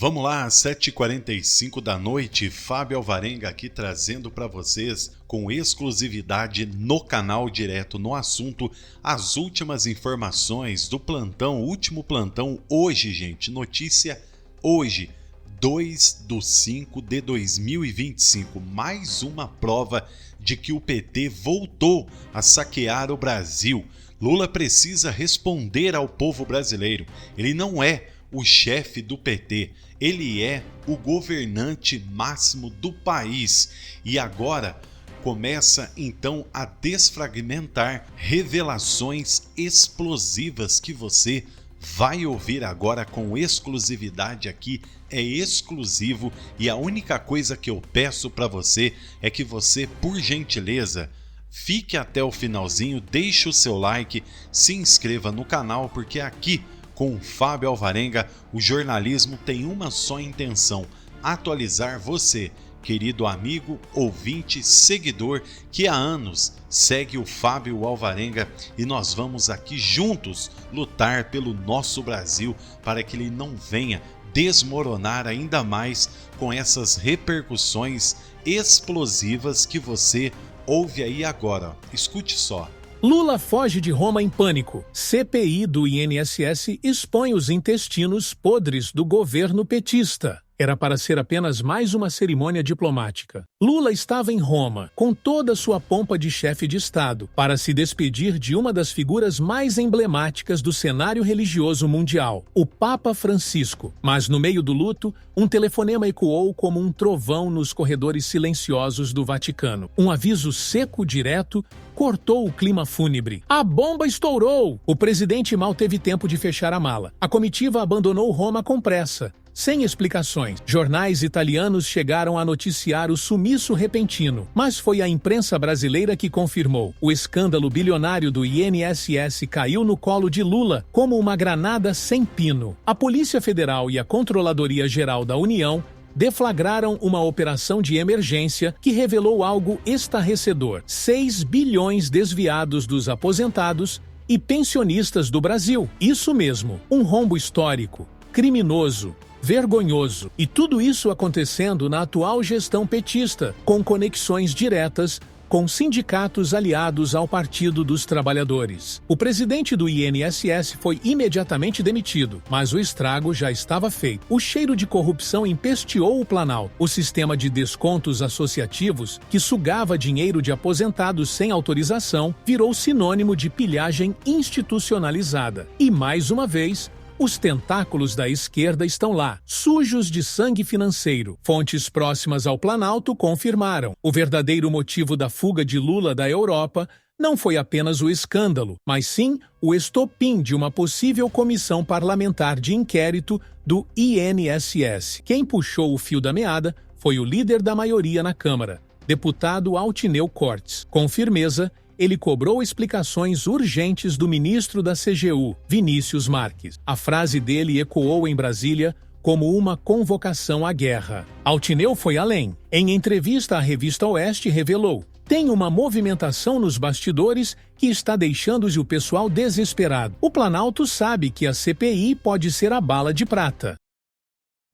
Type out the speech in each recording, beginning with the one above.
Vamos lá, às 7h45 da noite, Fábio Alvarenga aqui trazendo para vocês, com exclusividade no canal Direto no Assunto, as últimas informações do plantão, último plantão hoje, gente, notícia hoje, 2/5/2025, mais uma prova de que o PT voltou a saquear o Brasil. Lula precisa responder ao povo brasileiro, ele não é o chefe do PT, ele é o governante máximo do país e agora começa então a desfragmentar revelações explosivas que você vai ouvir agora com exclusividade aqui, é exclusivo e a única coisa que eu peço para você é que você, por gentileza, fique até o finalzinho, deixe o seu like, se inscreva no canal porque aqui com o Fábio Alvarenga, o jornalismo tem uma só intenção: atualizar você, querido amigo, ouvinte, seguidor, que há anos segue o Fábio Alvarenga e nós vamos aqui juntos lutar pelo nosso Brasil para que ele não venha desmoronar ainda mais com essas repercussões explosivas que você ouve aí agora. Escute só. Lula foge de Roma em pânico. CPI do INSS expõe os intestinos podres do governo petista. Era para ser apenas mais uma cerimônia diplomática. Lula estava em Roma, com toda sua pompa de chefe de Estado, para se despedir de uma das figuras mais emblemáticas do cenário religioso mundial, o Papa Francisco. Mas no meio do luto, um telefonema ecoou como um trovão nos corredores silenciosos do Vaticano. Um aviso seco direto cortou o clima fúnebre. A bomba estourou! O presidente mal teve tempo de fechar a mala. A comitiva abandonou Roma com pressa, sem explicações. Jornais italianos chegaram a noticiar o sumiço repentino, mas foi a imprensa brasileira que confirmou. O escândalo bilionário do INSS caiu no colo de Lula como uma granada sem pino. A Polícia Federal e a Controladoria Geral da União deflagraram uma operação de emergência que revelou algo estarrecedor: 6 bilhões desviados dos aposentados e pensionistas do Brasil. Isso mesmo, um rombo histórico, criminoso, vergonhoso. E tudo isso acontecendo na atual gestão petista, com conexões diretas com sindicatos aliados ao Partido dos Trabalhadores. O presidente do INSS foi imediatamente demitido, mas o estrago já estava feito. O cheiro de corrupção empesteou o Planalto. O sistema de descontos associativos, que sugava dinheiro de aposentados sem autorização, virou sinônimo de pilhagem institucionalizada. E mais uma vez, os tentáculos da esquerda estão lá, sujos de sangue financeiro. Fontes próximas ao Planalto confirmaram. O verdadeiro motivo da fuga de Lula da Europa não foi apenas o escândalo, mas sim o estopim de uma possível comissão parlamentar de inquérito do INSS. Quem puxou o fio da meada foi o líder da maioria na Câmara, deputado Altineu Cortes. Com firmeza, ele cobrou explicações urgentes do ministro da CGU, Vinícius Marques. A frase dele ecoou em Brasília como uma convocação à guerra. Altineu foi além. Em entrevista à revista Oeste, revelou: tem uma movimentação nos bastidores que está deixando o pessoal desesperado. O Planalto sabe que a CPI pode ser a bala de prata.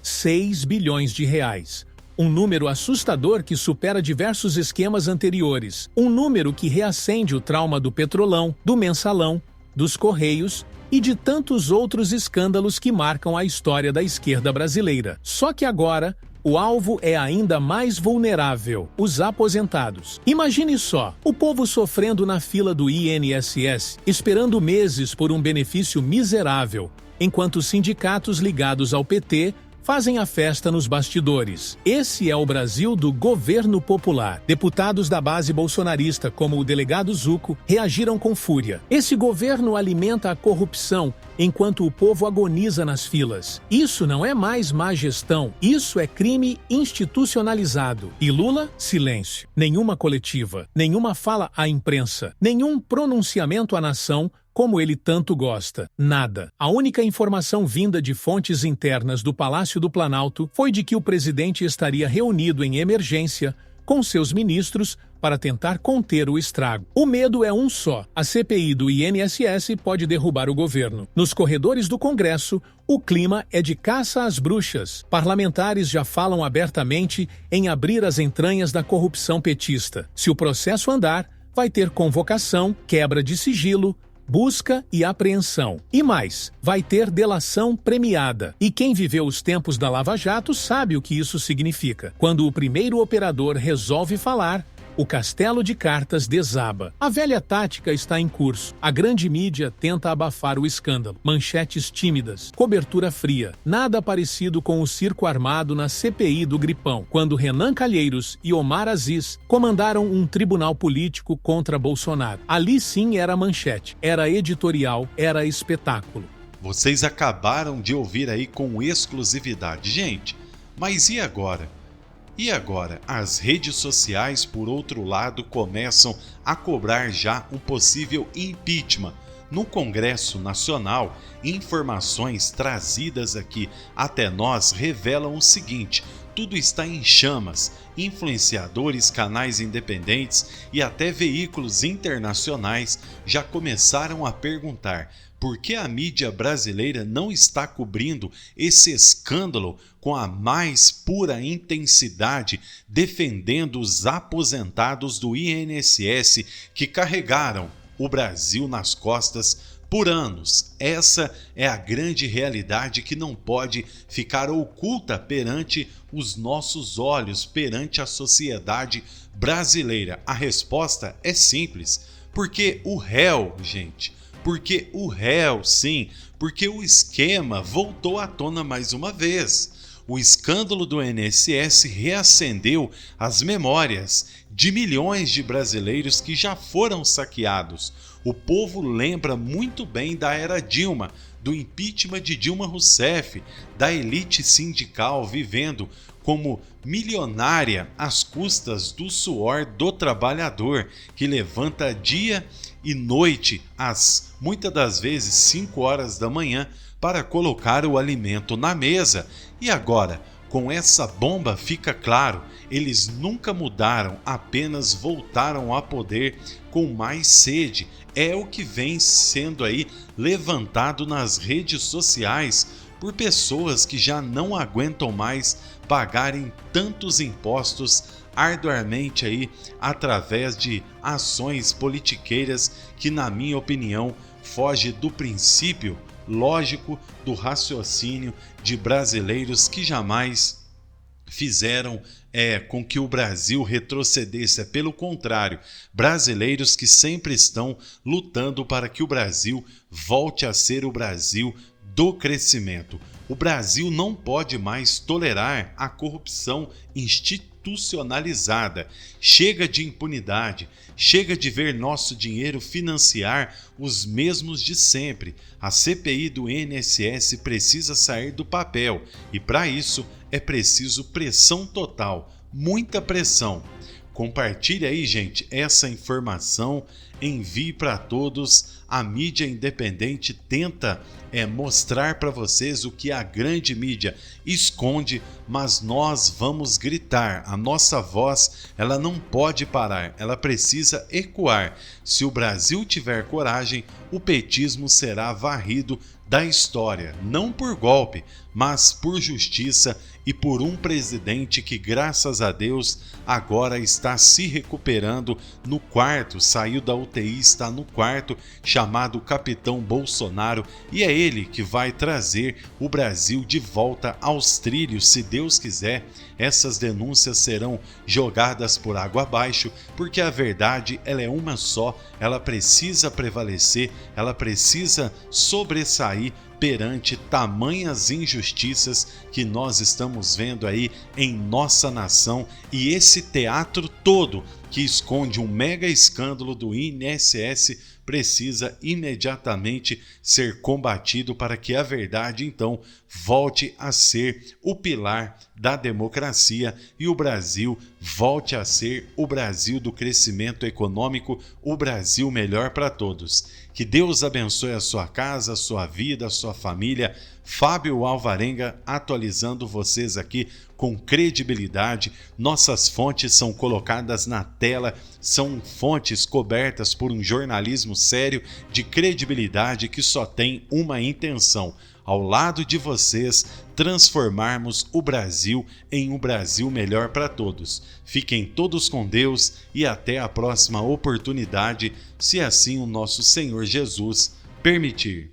6 bilhões de reais. Um número assustador que supera diversos esquemas anteriores. Um número que reacende o trauma do Petrolão, do Mensalão, dos Correios e de tantos outros escândalos que marcam a história da esquerda brasileira. Só que agora, o alvo é ainda mais vulnerável: os aposentados. Imagine só, o povo sofrendo na fila do INSS, esperando meses por um benefício miserável, enquanto os sindicatos ligados ao PT fazem a festa nos bastidores. Esse é o Brasil do governo popular. Deputados da base bolsonarista, como o delegado Zucco, reagiram com fúria. Esse governo alimenta a corrupção enquanto o povo agoniza nas filas. Isso não é mais má gestão, isso é crime institucionalizado. E Lula, silêncio. Nenhuma coletiva, nenhuma fala à imprensa, nenhum pronunciamento à nação, como ele tanto gosta. Nada. A única informação vinda de fontes internas do Palácio do Planalto foi de que o presidente estaria reunido em emergência com seus ministros para tentar conter o estrago. O medo é um só: a CPI do INSS pode derrubar o governo. Nos corredores do Congresso, o clima é de caça às bruxas. Parlamentares já falam abertamente em abrir as entranhas da corrupção petista. Se o processo andar, vai ter convocação, quebra de sigilo, busca e apreensão. E mais, vai ter delação premiada. E quem viveu os tempos da Lava Jato sabe o que isso significa. Quando o primeiro operador resolve falar, o castelo de cartas desaba. A velha tática está em curso. A grande mídia tenta abafar o escândalo. Manchetes tímidas, cobertura fria. Nada parecido com o circo armado na CPI do Gripão, quando Renan Calheiros e Omar Aziz comandaram um tribunal político contra Bolsonaro. Ali sim era manchete, era editorial, era espetáculo. Vocês acabaram de ouvir aí com exclusividade. Gente, mas e agora? E agora, as redes sociais, por outro lado, começam a cobrar já um possível impeachment. No Congresso Nacional, informações trazidas aqui até nós revelam o seguinte: tudo está em chamas. Influenciadores, canais independentes e até veículos internacionais já começaram a perguntar por que a mídia brasileira não está cobrindo esse escândalo com a mais pura intensidade, defendendo os aposentados do INSS que carregaram o Brasil nas costas por anos. Essa é a grande realidade que não pode ficar oculta perante os nossos olhos, perante a sociedade brasileira. A resposta é simples: porque o réu, gente, porque o réu, sim, porque o esquema voltou à tona mais uma vez. O escândalo do INSS reacendeu as memórias de milhões de brasileiros que já foram saqueados. O povo lembra muito bem da era Dilma, do impeachment de Dilma Rousseff, da elite sindical vivendo como milionária às custas do suor do trabalhador, que levanta dia e noite, às muitas das vezes 5 horas da manhã, para colocar o alimento na mesa. E agora, com essa bomba, fica claro, eles nunca mudaram, apenas voltaram a poder com mais sede. É o que vem sendo aí levantado nas redes sociais por pessoas que já não aguentam mais pagarem tantos impostos arduamente aí através de ações politiqueiras que, na minha opinião, foge do princípio lógico do raciocínio de brasileiros que jamais fizeram com que o Brasil retrocedesse. É pelo contrário, brasileiros que sempre estão lutando para que o Brasil volte a ser o Brasil do crescimento. O Brasil não pode mais tolerar a corrupção institucionalizada. Chega de impunidade, chega de ver nosso dinheiro financiar os mesmos de sempre. A CPI do INSS precisa sair do papel e, para isso, é preciso pressão total, muita pressão. Compartilhe aí, gente, essa informação, envie para todos. A mídia independente tenta mostrar para vocês o que a grande mídia esconde, mas nós vamos gritar. A nossa voz, ela não pode parar, ela precisa ecoar. Se o Brasil tiver coragem, o petismo será varrido da história, não por golpe, mas por justiça e por um presidente que, graças a Deus, agora está se recuperando no quarto, saiu da UTI, está no quarto, chamado Capitão Bolsonaro, e é ele que vai trazer o Brasil de volta aos trilhos, se Deus quiser. Essas denúncias serão jogadas por água abaixo, porque a verdade, ela é uma só, ela precisa prevalecer, ela precisa sobressair perante tamanhas injustiças que nós estamos vendo aí em nossa nação, e esse teatro todo que esconde um mega escândalo do INSS precisa imediatamente ser combatido para que a verdade, então, volte a ser o pilar da democracia e o Brasil volte a ser o Brasil do crescimento econômico, o Brasil melhor para todos. Que Deus abençoe a sua casa, a sua vida, a sua família. Fábio Alvarenga atualizando vocês aqui com credibilidade. Nossas fontes são colocadas na tela, são fontes cobertas por um jornalismo sério de credibilidade que só tem uma intenção: ao lado de vocês, transformarmos o Brasil em um Brasil melhor para todos. Fiquem todos com Deus e até a próxima oportunidade, se assim o nosso Senhor Jesus permitir.